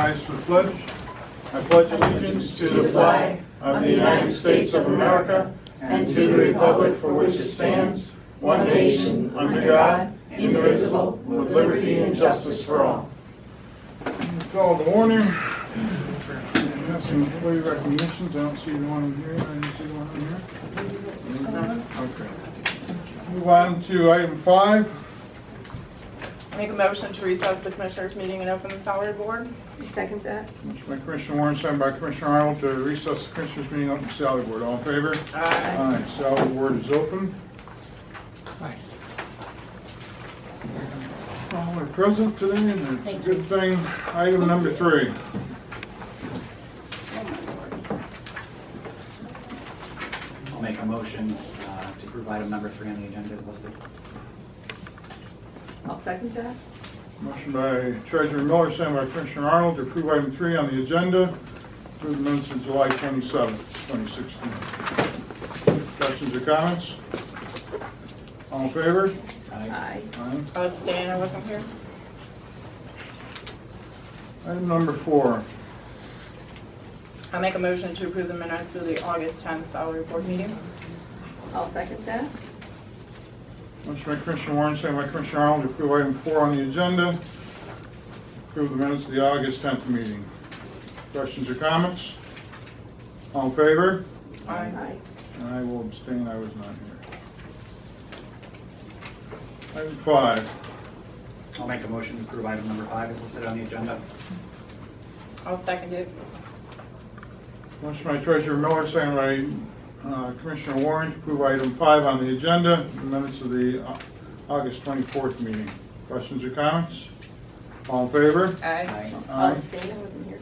rise for the pledge. I pledge allegiance to the flag of the United States of America and to the republic for which it stands, one nation, under God, indivisible, with liberty and justice for all. Call to order. We have some employee recognitions. I don't see one in here. I didn't see one in here. Okay. Move on to item 5. Make a motion to recess the Commissioners' meeting and open the salary board. Second that. Motion by Commissioner Warren, second by Commissioner Arnold to recess the Commissioners' meeting open the salary board. All in favor? Aye. Salary board is open. All are present today, and it's a good thing. Item number 3. I'll make a motion to approve item number 3 on the agenda as listed. I'll second that. Motion by Treasurer Miller, second by Commissioner Arnold to approve item 3 on the agenda. Approve the minutes of July 27th, 2016. Questions or comments? All in favor? Aye. Aye. I abstain, I wasn't here. Item number 4. I make a motion to approve the minutes of the August 10th salary board meeting. I'll second that. Motion by Commissioner Warren, second by Commissioner Arnold to approve item 4 on the agenda. Approve the minutes of the August 10th meeting. Questions or comments? All in favor? Aye. And I will abstain, I was not here. Item 5. I'll make a motion to approve item number 5 as listed on the agenda. I'll second it. Motion by Treasurer Miller, second by Commissioner Warren to approve item 5 on the agenda, the minutes of the August 24th meeting. Questions or comments? All in favor? Aye. I'll abstain, I wasn't here.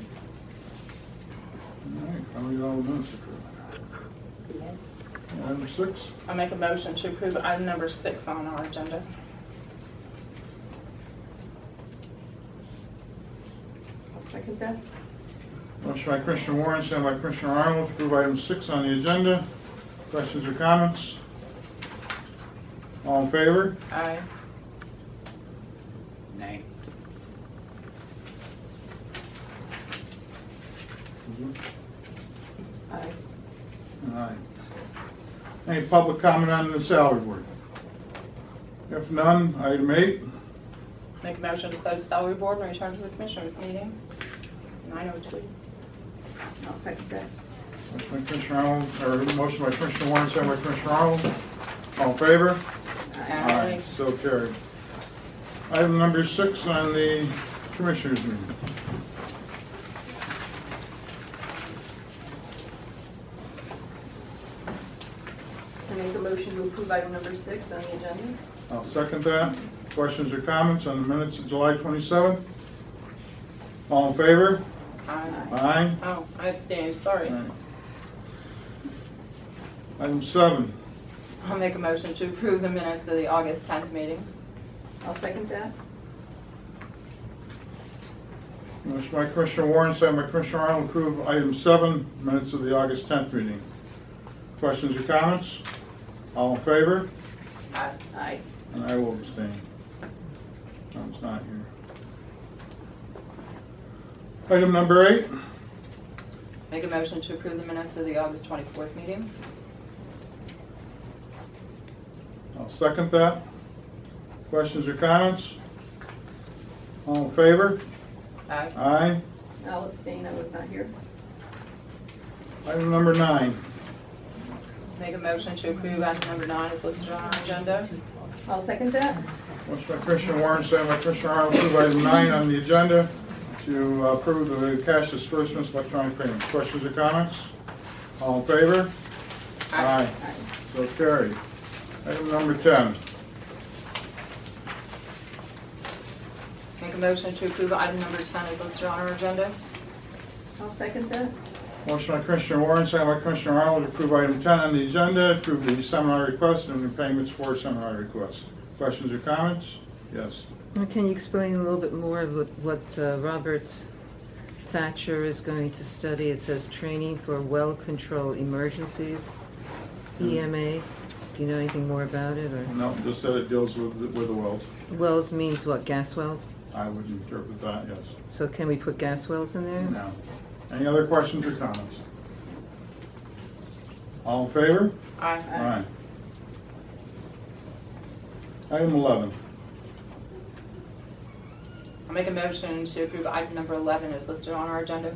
All right, finally got all the minutes approved. Item 6. I make a motion to approve item number 6 on our agenda. I'll second that. Motion by Commissioner Warren, second by Commissioner Arnold to approve item 6 on the agenda. Questions or comments? All in favor? Aye. Nay. Aye. Aye. Any public comment on the salary board? If none, item 8. Make a motion to close salary board and return to the Commissioners' meeting. 9:02. I'll second that. Motion by Commissioner Arnold, or motion by Commissioner Warren, second by Commissioner Arnold. All in favor? Aye. So carried. Item number 6 on the Commissioners' meeting. I make a motion to approve item number 6 on the agenda. I'll second that. Questions or comments on the minutes of July 27th? All in favor? Aye. Aye. Oh, I abstain, sorry. All right. Item 7. I'll make a motion to approve the minutes of the August 10th meeting. I'll second that. Motion by Commissioner Warren, second by Commissioner Arnold, approve item 7, minutes of the August 10th meeting. Questions or comments? All in favor? Aye. Aye. And I will abstain. Tom's not here. Item number 8. Make a motion to approve the minutes of the August 24th meeting. I'll second that. Questions or comments? All in favor? Aye. Aye. I'll abstain, I was not here. Item number 9. Make a motion to approve item number 9 is listed on our agenda. I'll second that. Motion by Commissioner Warren, second by Commissioner Arnold, approve item 9 on the agenda to approve the cash disbursements, electronic payments. Questions or comments? All in favor? Aye. So carried. Item number 10. Make a motion to approve item number 10 is listed on our agenda. I'll second that. Motion by Commissioner Warren, second by Commissioner Arnold to approve item 10 on the agenda, approve the seminar request and the payments for seminar requests. Questions or comments? Yes. Can you explain a little bit more of what Robert Thatcher is going to study? It says training for well control emergencies, EMA. Do you know anything more about it? Or No, just that it deals with the wells. wells means what? Gas wells? I would interpret that, yes. So can we put gas wells in there? No. Any other questions or comments? All in favor? Aye. Aye. Item 11. I'll make a motion to approve item number 11 is listed on our agenda.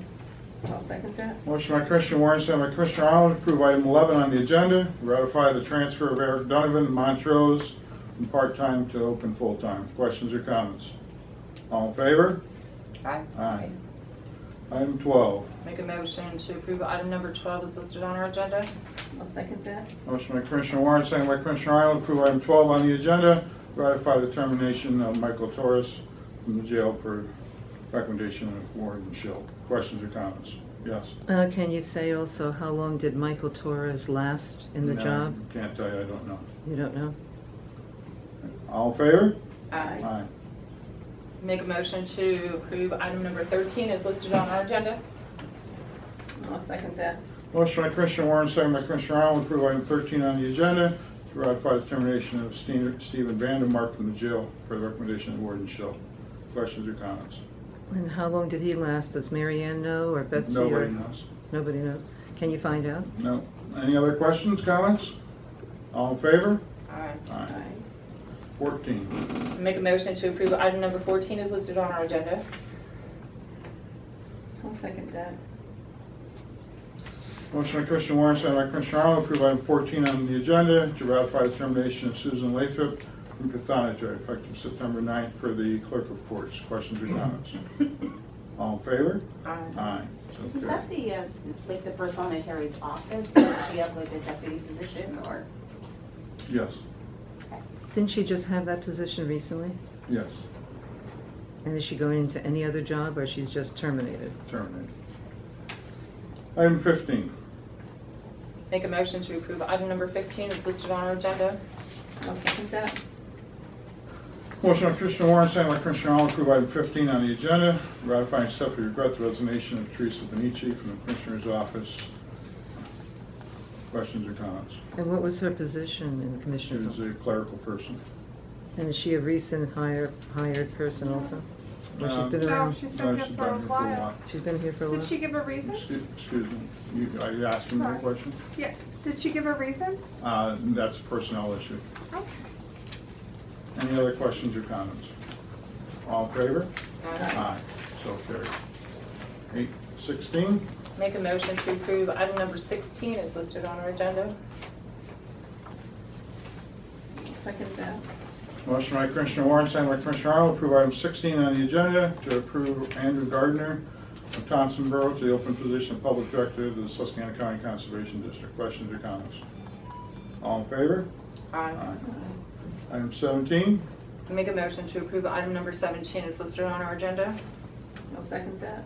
I'll second that. Motion by Commissioner Warren, second by Commissioner Arnold, to approve item 11 on the agenda, ratify the transfer of Eric Donovan, Montrose, from part-time to open full-time. Questions or comments? All in favor? Aye. Aye. Item 12. Make a motion to approve item number 12 is listed on our agenda. I'll second that. Motion by Commissioner Warren, second by Commissioner Arnold, to approve item 12 on the agenda, ratify the termination of Michael Torres from the jail per recommendation of Warden Schill. Questions or comments? Yes. Can you say also how long did Michael Torres last in the No, job? Can't tell you, I don't know. You don't know? All in favor? Aye. Aye. Make a motion to approve item number 13 is listed on our agenda. I'll second that. Motion by Commissioner Warren, second by Commissioner Arnold, to approve item 13 on the agenda, to ratify the termination of Stephen Vandermark from the jail per the recommendation of Warden Schill. Questions or comments? And how long did he last? Does Mary Ann know, or Betsy? Nobody or- knows. Nobody knows. Can you find out? No. Any other questions, comments? All in favor? Aye. Aye. 14. Make a motion to approve item number 14 is listed on our agenda. I'll second that. Motion by Commissioner Warren, second by Commissioner Arnold, to approve item 14 on the agenda, to ratify the termination of Susan Lathrop from Cathonicary effective September 9th per the Clerk of Courts. Questions or comments? All in favor? Aye. Aye. So Is carried. that the, like the Prothonotary's office? Does she have like a deputy position or? Yes, Didn't she just have that position recently? yes, And is she going into any other job, or she's just terminated? terminated. Item 15. Make a motion to approve item number 15 is listed on our agenda. I'll second that. Motion by Commissioner Warren, second by Commissioner Arnold, to approve item 15 on the agenda, ratifying accept with regret the resignation of Teresa Benici from the Commissioner's office. Questions or comments? And what was her position in the She Commissioner's was office? a clerical person. And is she a recent hired person also? Or she's been No, around? No, she's No, been here she's for a been here while. She's been here for a while? Did she give a reason? Excuse me, are you asking me a Sorry. question? Yeah, did she give a reason? That's a personnel issue. Okay. Any other questions or comments? All in favor? Aye. So carried. 8:16. Make a motion to approve item number 16 is listed on our agenda. I'll second that. Motion by Commissioner Warren, second by Commissioner Arnold, approve item 16 on the agenda to approve Andrew Gardner of Thompson Borough to the open position of Public Director of the Susquehanna County Conservation District. Questions or comments? All in favor? Aye. Item 17. Make a motion to approve item number 17 is listed on our agenda. I'll second that.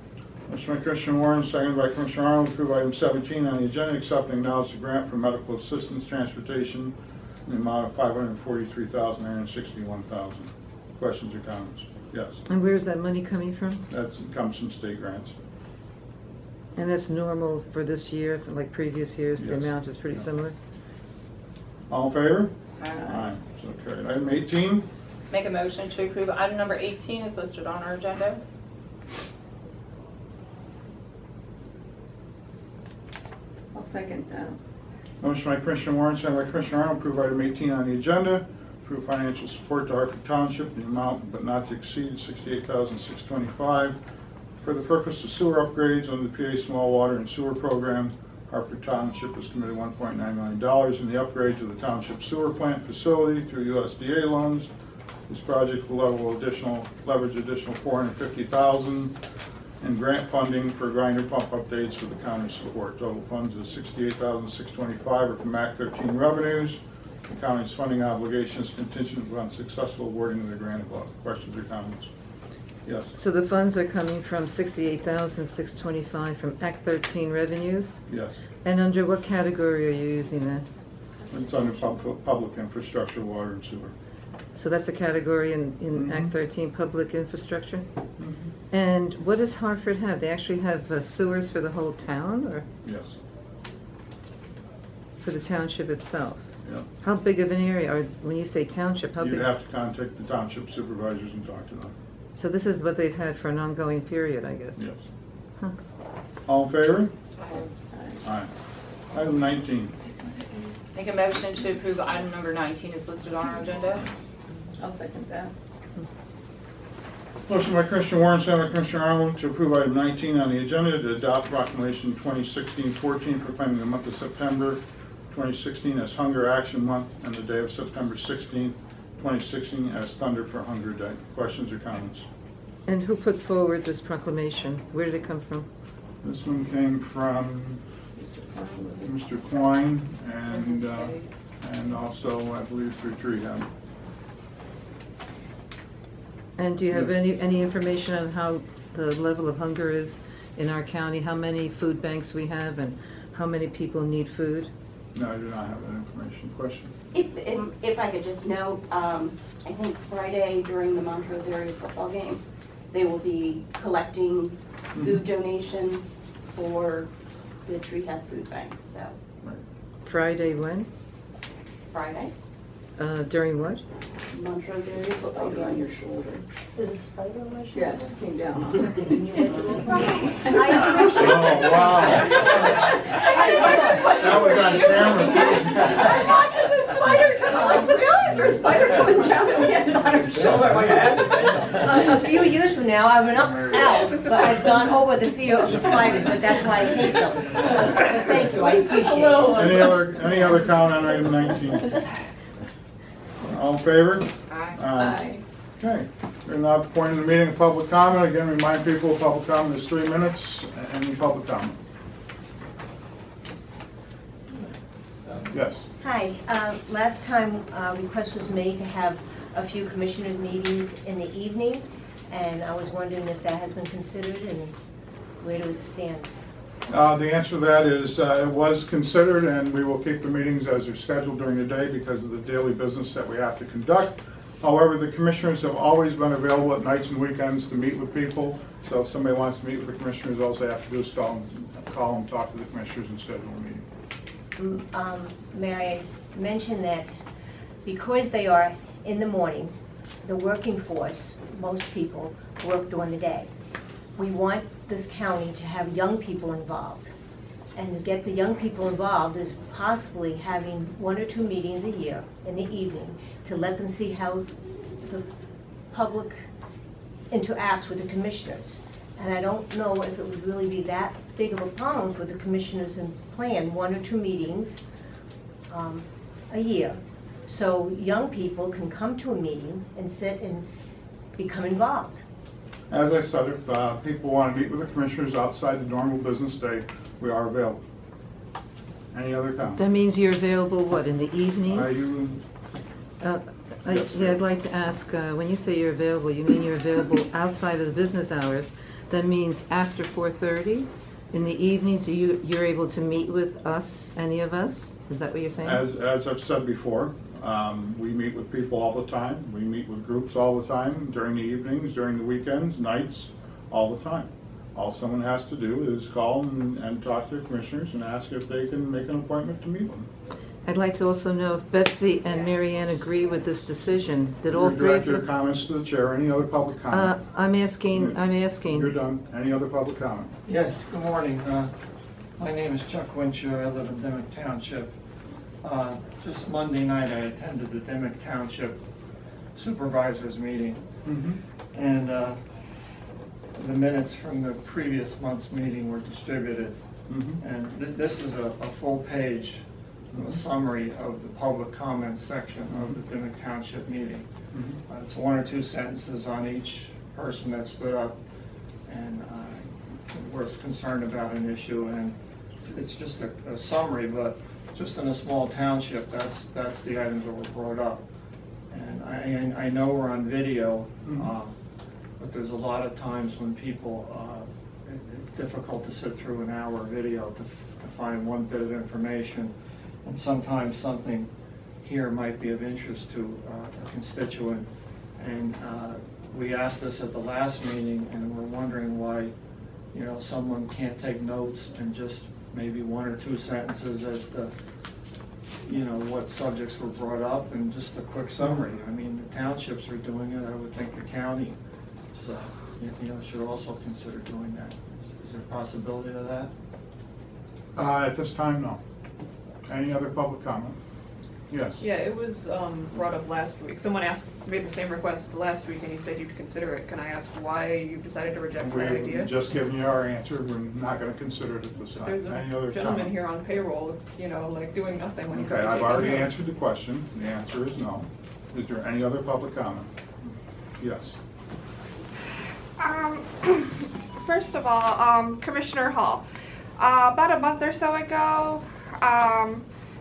Motion by Commissioner Warren, second by Commissioner Arnold, approve item 17 on the agenda, accept and acknowledge the grant for medical assistance transportation in the amount of $543,961,000. Questions or comments? Yes, And where is that money coming from? that comes from state grants. And that's normal for this year, for like previous years, the Yes. amount is pretty Yeah. similar? All in favor? Aye. So carried. Item 18. Make a motion to approve item number 18 is listed on our agenda. I'll second that. Motion by Commissioner Warren, second by Commissioner Arnold, approve item 18 on the agenda, approve financial support to Hartford Township in the amount but not to exceed $68,625 for the purpose of sewer upgrades under the PA Small Water and Sewer Program. Hartford Township has committed $1.9 million in the upgrade to the township sewer plant facility through USDA loans. This project will leverage additional $450,000 in grant funding for grinder pump updates for the county support. Total funds of $68,625 are from Act 13 revenues. The county's funding obligations contingent upon successful awarding of the grant above. Questions or comments? Yes. So the funds are coming from $68,625 from Act 13 revenues? Yes. And under what category are you using that? It's under public infrastructure, water and sewer. So that's a category in Mhm. Act 13, public infrastructure? And what does Hartford have? They actually have sewers for the whole town, or Yes. for the township itself? Yeah. How big of an area, or when you say township, how You'd big? have to contact the township supervisors and talk to them. So this is what they've had for an ongoing period, I guess. Yes. Huh. All in favor? Aye. Item 19. Make a motion to approve item number 19 is listed on our agenda. I'll second that. Motion by Commissioner Warren, second by Commissioner Arnold, to approve item 19 on the agenda to adopt proclamation 2016-14 proclaiming the month of September 2016 as Hunger Action Month and the day of September 16, 2016 as Thunder for Hunger Day. Questions or comments? And who put forward this proclamation? Where did it come from? This one came from Mr. Quine and also, I believe, through Treehab. And do you have any information on how the level of hunger is in our county? How many food banks we have and how many people need food? No, I do not have that information. Question? If I could just note, I think Friday during the Montrose area football game, they will be collecting food donations for the Treehab Food Bank, so Right. Friday when? Friday, During what? Montrose area football game. on your shoulder. Is a spider on my shoulder? Yeah, it just came down. Oh, wow. That was on camera, too. I'm watching the spider come, I'm like, really? Is there a spider coming down and getting on her shoulder? Like, A few years from now, I went out, but I've gone over the fear of the spiders, but that's why I hate them. But thank you, I appreciate it. Any other comment on item 19? All in favor? Aye. Aye. Okay, we're now at the point of the meeting of public comment. Again, remind people, public comment is 3 minutes. Any public comment? Yes. Hi, last time a request was made to have a few commissioners' meetings in the evening, and I was wondering if that has been considered and where do it stand? The answer to that is it was considered, and we will keep the meetings as they're scheduled during the day because of the daily business that we have to conduct. However, the commissioners have always been available at nights and weekends to meet with people. So if somebody wants to meet with the commissioners, all they have to do is call them, talk to the commissioners, and schedule a meeting. May I mention that because they are in the morning, the working force, most people work during the day. We want this county to have young people involved. And to get the young people involved is possibly having 1 or 2 meetings a year in the evening to let them see how the public interacts with the commissioners. And I don't know if it would really be that big of a problem for the commissioners to plan 1 or 2 meetings a year. So young people can come to a meeting and sit and become involved. As I said, if people want to meet with the commissioners outside the normal business day, we are available. Any other comments? That means you're available, what, in the evenings? Are you? Yes, Yeah, I'd like to ask, when you say you're available, you mean you're available outside of the business hours? That means after 4:30 in the evenings, you're able to meet with us, any of us? Is that what you're saying? As I've said before, we meet with people all the time. We meet with groups all the time, during the evenings, during the weekends, nights, all the time. All someone has to do is call and talk to the commissioners and ask if they can make an appointment to meet with them. I'd like to also know if Betsy and Mary Ann agree with this decision. Did all You three direct of your you? comments to the chair. Any other public comment? I'm asking. You're done. Any other public comment? Yes, good morning. My name is Chuck Winchell. I live in Dimmock Township. Just Monday night, I attended the Dimmock Township Supervisors meeting. And the minutes from the previous month's meeting were distributed. And this is a full page, a summary of the public comments section of the Dimmock Township meeting. It's 1 or 2 sentences on each person that stood up and was concerned about an issue, and it's just a summary, but just in a small township, that's the items that were brought up. And I know we're on video, but there's a lot of times when people, it's difficult to sit through an hour video to find one bit of information, and sometimes something here might be of interest to a constituent. And we asked this at the last meeting, and we're wondering why, someone can't take notes and just maybe 1 or 2 sentences as to, what subjects were brought up and just a quick summary. I mean, the townships are doing it. I would think the county should also consider doing that. Is there a possibility of that? At this time, no. Any other public comment? Yes. Yeah, it was brought up last week. Someone made the same request last week, and you said you'd consider it. Can I ask why you decided to reject that We've idea? just given you our answer. We're not going to consider it at this time. There's Any a other gentleman comment? here on payroll, like doing nothing when he Okay, could be I've taking already notes. answered the question. The answer is no. Is there any other public comment? Yes. First of all, Commissioner Hall, about a month or so ago,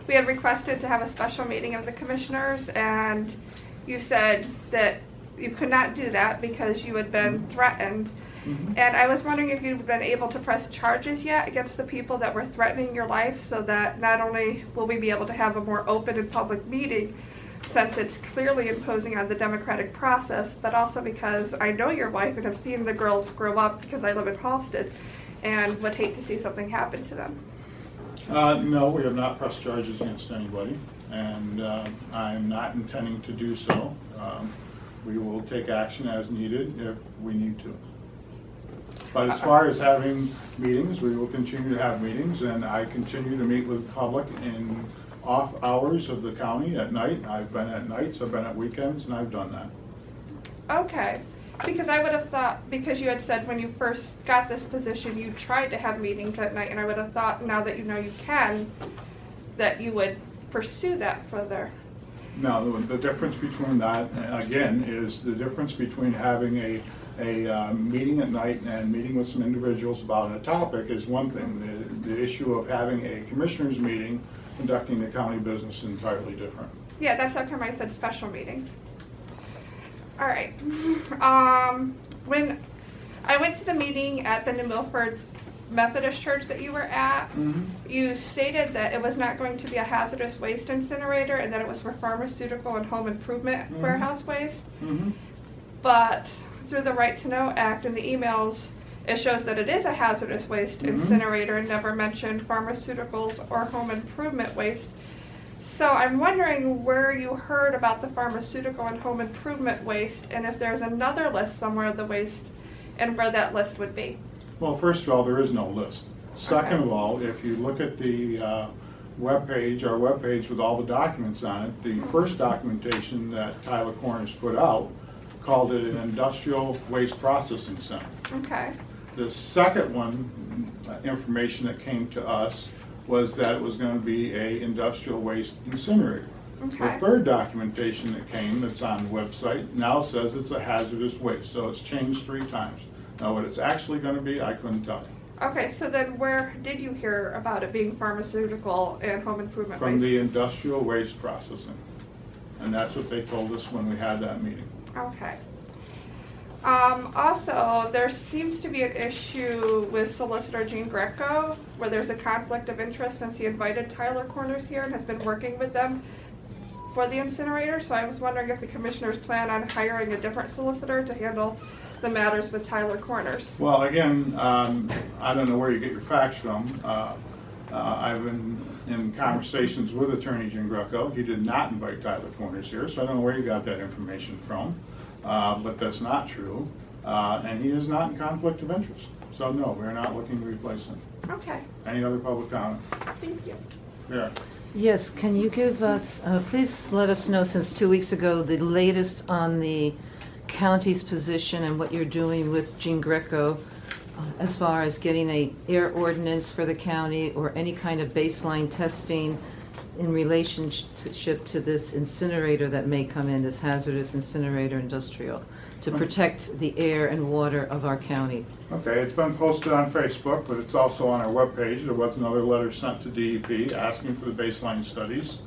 we had requested to have a special meeting of the commissioners, and you said that you could not do that because you had been threatened. And I was wondering if you've been able to press charges yet against the people that were threatening your life, so that not only will we be able to have a more open and public meeting, since it's clearly imposing on the democratic process, but also because I know your wife and have seen the girls grow up because I live in Halsted and would hate to see something happen to them. No, we have not pressed charges against anybody, and I'm not intending to do so. We will take action as needed if we need to. But as far as having meetings, we will continue to have meetings, and I continue to meet with the public in off hours of the county at night. I've been at nights, I've been at weekends, and I've done that. Okay, because I would have thought, because you had said when you first got this position, you tried to have meetings at night, and I would have thought now that you know you can, that you would pursue that further. No, the difference between that, again, is the difference between having a meeting at night and meeting with some individuals about a topic is one thing. The issue of having a commissioners meeting, conducting the county business is entirely different. Yeah, that's how come I said special meeting. All right. When I went to the meeting at the New Milford Methodist Church that you were at, you stated that it was not going to be a hazardous waste incinerator and that it was for pharmaceutical and home improvement warehouse waste. But through the Right to Know Act and the emails, it shows that it is a hazardous waste incinerator and never mentioned pharmaceuticals or home improvement waste. So I'm wondering where you heard about the pharmaceutical and home improvement waste, and if there's another list somewhere of the waste and where that list would be. Well, first of all, there is no list. Second of all, if you look at the webpage, our webpage with all the documents on it, the first documentation that Tyler Corners put out called it an industrial waste processing center. Okay. The second one, information that came to us, was that it was going to be a industrial waste incinerator. Okay. The third documentation that came, that's on the website, now says it's a hazardous waste, so it's changed 3 times. Now what it's actually going to be, I couldn't tell you. Okay, so then where did you hear about it being pharmaceutical and home improvement From waste? the industrial waste processing. And that's what they told us when we had that meeting. Okay. Also, there seems to be an issue with Solicitor Jean Greco, where there's a conflict of interest since he invited Tyler Corners here and has been working with them for the incinerator. So I was wondering if the commissioners plan on hiring a different solicitor to handle the matters with Tyler Corners. Well, again, I don't know where you get your facts from. I've been in conversations with Attorney Jean Greco. He did not invite Tyler Corners here, so I don't know where you got that information from. But that's not true. And he is not in conflict of interest. So no, we're not looking to replace him. Okay, Any other public comment? thank you. Yeah. Yes, can you give us, please let us know, since 2 weeks ago, the latest on the county's position and what you're doing with Jean Greco as far as getting a air ordinance for the county or any kind of baseline testing in relationship to this incinerator that may come in, this hazardous incinerator industrial, to protect the air and water of our county. Okay, it's been posted on Facebook, but it's also on our webpage. There was another letter sent to DEP asking for the baseline studies.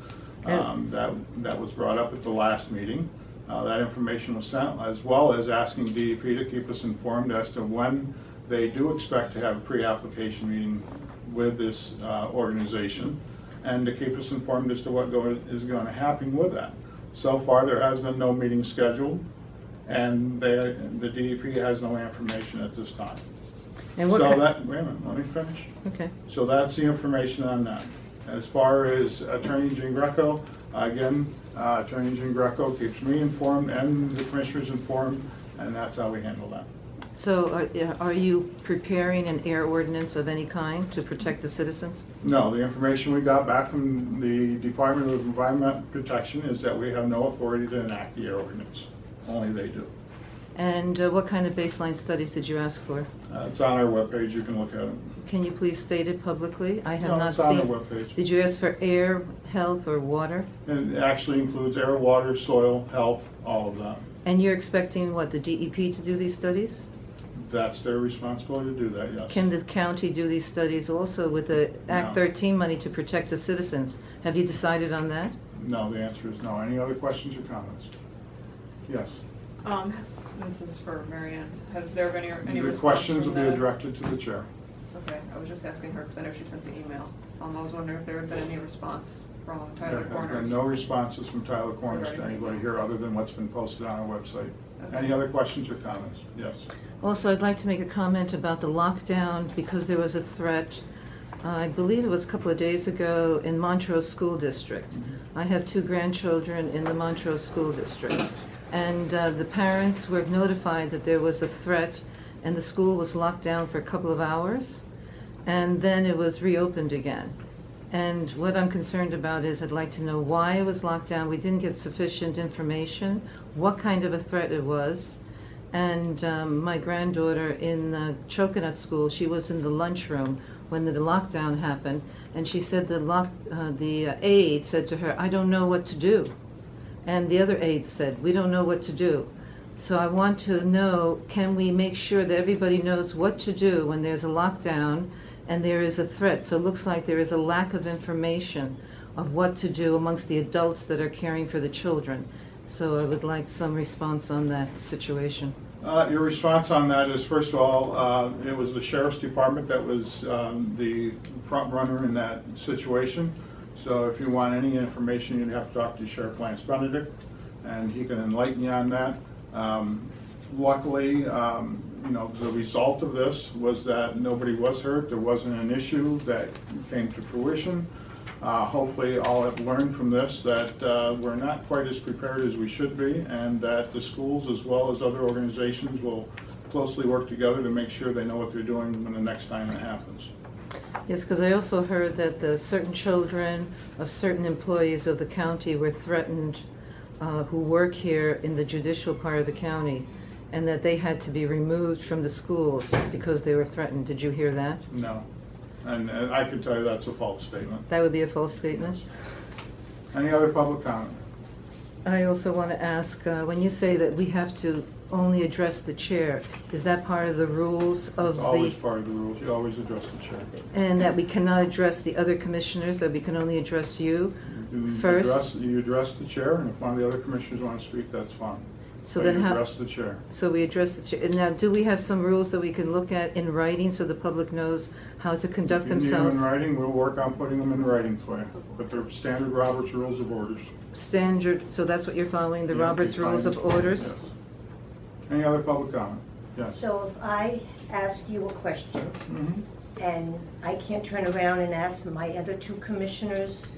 That was brought up at the last meeting. That information was sent, as well as asking DEP to keep us informed as to when they do expect to have a pre-application meeting with this organization, and to keep us informed as to what is going to happen with that. So far, there has been no meeting scheduled, and the DEP has no information at this time. And what So kind- that, wait a minute, let me finish. Okay. So that's the information on that. As far as Attorney Jean Greco, again, Attorney Jean Greco keeps me informed and the commissioners informed and that's how we handle that. So are you preparing an air ordinance of any kind to protect the citizens? No, the information we got back from the Department of Environmental Protection is that we have no authority to enact the air ordinance. Only they do. And what kind of baseline studies did you ask for? It's on our webpage, you can look at it. Can you please state it publicly? I have No, not it's on our seen. webpage. Did you ask for air, health, or water? And it actually includes air, water, soil, health, all of that. And you're expecting, what, the DEP to do these studies? That's their responsibility to do that, yes. Can the county do these studies also with the Act No. 13 money to protect the citizens? Have you decided on that? No, the answer is no. Any other questions or comments? Yes. This is for Mary Ann. Has there been any The response questions will from be the- directed to the chair. Okay, I was just asking her because I know she sent the email. I was wondering if there had been any response from Tyler There have Corners. been no responses from Tyler Corners to Regarding- anybody here other than what's been posted on our website. Okay. Any other questions or comments? Yes. Also, I'd like to make a comment about the lockdown because there was a threat, I believe it was a couple of days ago, in Montrose School District. I have 2 grandchildren in the Montrose School District. And the parents were notified that there was a threat and the school was locked down for a couple of hours. And then it was reopened again. And what I'm concerned about is I'd like to know why it was locked down. We didn't get sufficient information, what kind of a threat it was. And my granddaughter in Choconut School, she was in the lunchroom when the lockdown happened, and she said the aide said to her, "I don't know what to do." And the other aides said, "We don't know what to do." So I want to know, can we make sure that everybody knows what to do when there's a lockdown and there is a threat? So it looks like there is a lack of information of what to do amongst the adults that are caring for the children. So I would like some response on that situation. Your response on that is, first of all, it was the Sheriff's Department that was the front runner in that situation. So if you want any information, you'd have to talk to Sheriff Lance Benedict, and he can enlighten you on that. Luckily, the result of this was that nobody was hurt. There wasn't an issue that came to fruition. Hopefully, all have learned from this that we're not quite as prepared as we should be, and that the schools, as well as other organizations, will closely work together to make sure they know what they're doing when the next time it happens. Yes, because I also heard that the certain children of certain employees of the county were threatened who work here in the judicial part of the county, and that they had to be removed from the schools because they were threatened. Did you hear that? No. And I can tell you that's a false statement. That would be a false statement? Any other public comment? I also want to ask, when you say that we have to only address the chair, is that part of the rules of It's always the... part of the rules. You always address the chair. And that we cannot address the other commissioners, that we can only address you? You First- You address the chair, and if one of the other commissioners want to speak, that's fine. So But then you how... address the chair. So we address the chair. And now, do we have some rules that we can look at in writing so the public knows how to conduct If you need them themselves? in writing, we'll work on putting them in writing for you. But they're standard Robert's Rules of Orders. Standard, so that's what you're following, the Yeah, Robert's Rules of defined. Orders? Yes. Any other public comment? Yes. So if I ask you a question, Mhm. and I can't turn around and ask my other 2 commissioners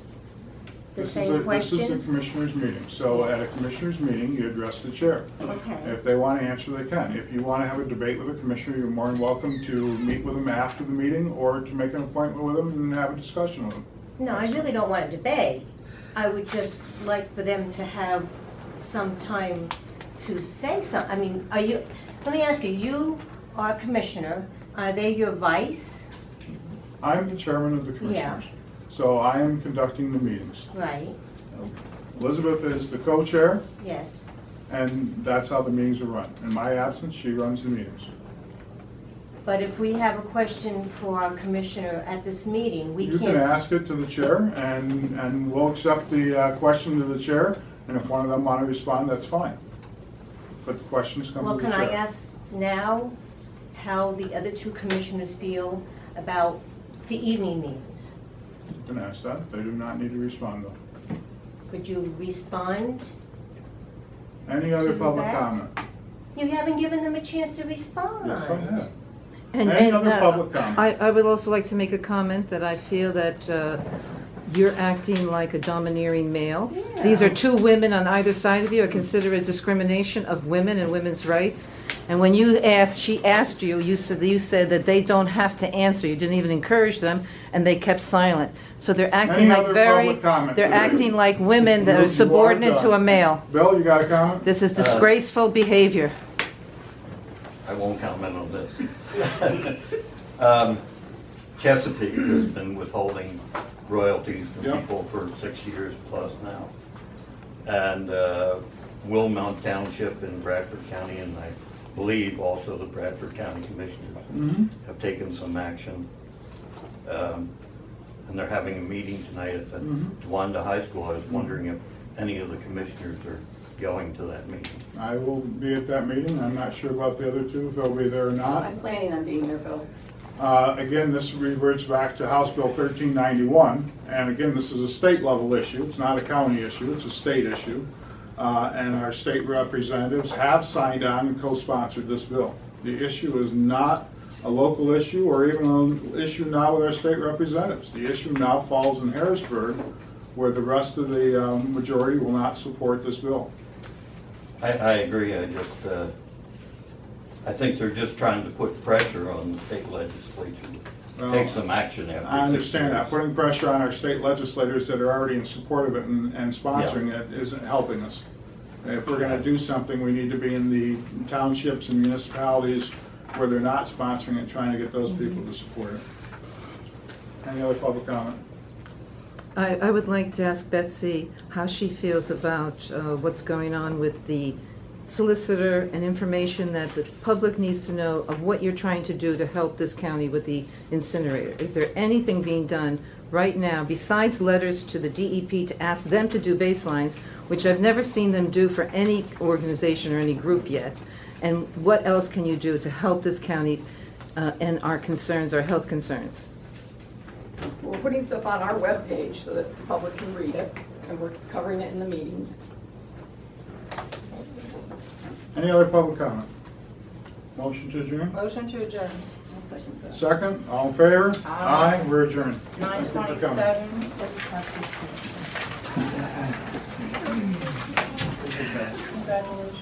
the This is same a question? commissioners meeting. So at a commissioners meeting, you address the chair. Okay. If they want to answer, they can. If you want to have a debate with a commissioner, you're more than welcome to meet with them after the meeting or to make an appointment with them and have a discussion with them. No, I really don't want to debate. I would just like for them to have some time to say something. I mean, let me ask you, you are a commissioner, are they your vice? I'm the chairman of the commissioners. So I am conducting the meetings. Right, Elizabeth is the co-chair, yes. and that's how the meetings are run. In my absence, she runs the meetings. But if we have a question for our commissioner at this meeting, we You can can't. ask it to the chair, and we'll accept the question to the chair, and if one of them want to respond, that's fine. But the questions come Well, to the can chair. I ask now how the other 2 commissioners feel about the evening meetings? You can ask that. They do not need to respond, though. Could you respond? Any other To public that? comment? You haven't given them a chance to respond. Yes, I have. And- Any and, other public comment? I would also like to make a comment that I feel that you're acting like a domineering male. These are two women on either side of you. I consider it discrimination of women and women's rights. And when she asked you, you said that they don't have to answer. You didn't even encourage them, and they kept silent. So they're acting Any like other public comment they're today? acting like women that You are are subordinate to a done. male. Bill, you got a comment? This is disgraceful behavior. I won't comment on this. Chesapeake has been withholding royalties from Yep. people for 6 years plus now. And Wilmot Township in Bradford County, and I believe also the Bradford County Commissioners Mhm. have taken some action. And they're having a meeting tonight at the Towanda High School. I was wondering if any of the commissioners are going to that meeting. I will be at that meeting. I'm not sure about the other two, if they'll be there or not. I'm planning on being there, Bill. Again, this reverts back to House Bill 1391, and again, this is a state level issue. It's not a county issue, it's a state issue. And our state representatives have signed on and co-sponsored this bill. The issue is not a local issue or even an issue now with our state representatives. The issue now falls in Harrisburg, where the rest of the majority will not support this bill. I agree. I think they're just trying to put pressure on the state legislature to take some action after 6 years. I understand that. Putting pressure on our state legislators that are already in support of it and sponsoring it isn't helping us. If we're gonna do something, we need to be in the townships and municipalities where they're not sponsoring it, trying to get those people to support it. Any other public comment? I would like to ask Betsy how she feels about what's going on with the solicitor and information that the public needs to know of what you're trying to do to help this county with the incinerator. Is there anything being done right now besides letters to the DEP to ask them to do baselines, which I've never seen them do for any organization or any group yet? And what else can you do to help this county and our concerns, our health concerns? We're putting stuff on our webpage so that the public can read it, and we're covering it in the meetings. Any other public comment? Motion to adjourn? Motion to adjourn. Second, all in favor? Aye. We're adjourned. Nine Thank you for coming. 27. Congratulations.